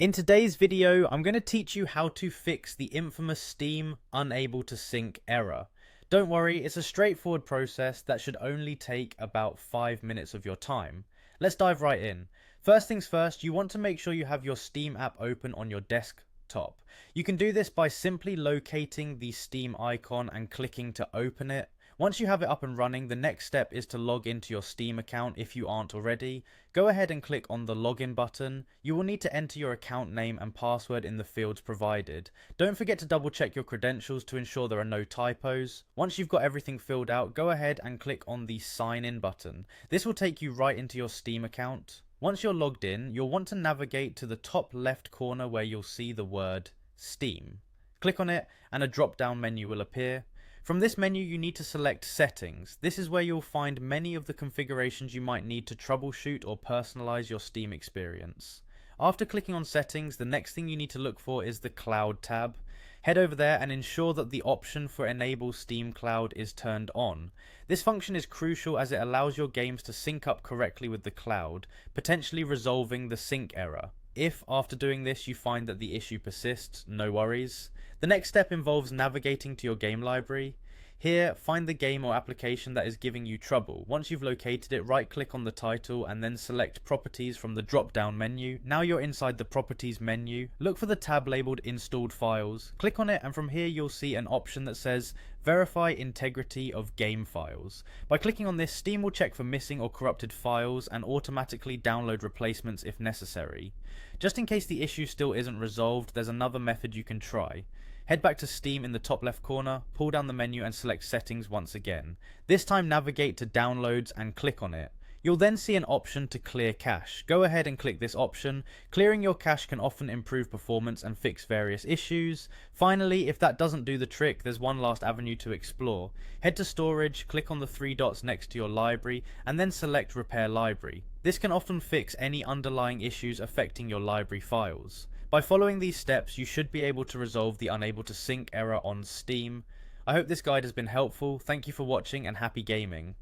In today's video, I'm going to teach you how to fix the infamous Steam unable to sync error. Don't worry, it's a straightforward process that should only take about 5 minutes of your time. Let's dive right in. First things first, you want to make sure you have your Steam app open on your desktop. You can do this by simply locating the Steam icon and clicking to open it. Once you have it up and running, the next step is to log into your Steam account if you aren't already. Go ahead and click on the login button. You will need to enter your account name and password in the fields provided. Don't forget to double check your credentials to ensure there are no typos. Once you've got everything filled out, go ahead and click on the sign in button. This will take you right into your Steam account. Once you're logged in, you'll want to navigate to the top left corner where you'll see the word Steam. Click on it and a drop down menu will appear. From this menu you need to select Settings. This is where you'll find many of the configurations you might need to troubleshoot or personalize your Steam experience. After clicking on Settings, the next thing you need to look for is the Cloud tab. Head over there and ensure that the option for Enable Steam Cloud is turned on. This function is crucial as it allows your games to sync up correctly with the cloud, potentially resolving the sync error. If, after doing this, you find that the issue persists, no worries. The next step involves navigating to your game library. Here, find the game or application that is giving you trouble. Once you've located it, right click on the title and then select Properties from the drop down menu. Now you're inside the Properties menu. Look for the tab labelled Installed Files. Click on it and from here you'll see an option that says Verify Integrity of Game Files. By clicking on this, Steam will check for missing or corrupted files and automatically download replacements if necessary. Just in case the issue still isn't resolved, there's another method you can try. Head back to Steam in the top left corner, pull down the menu and select Settings once again. This time navigate to Downloads and click on it. You'll then see an option to clear cache. Go ahead and click this option. Clearing your cache can often improve performance and fix various issues. Finally, if that doesn't do the trick, there's one last avenue to explore. Head to Storage, click on the three dots next to your library, and then select Repair Library. This can often fix any underlying issues affecting your library files. By following these steps, you should be able to resolve the unable to sync error on Steam. I hope this guide has been helpful. Thank you for watching and happy gaming.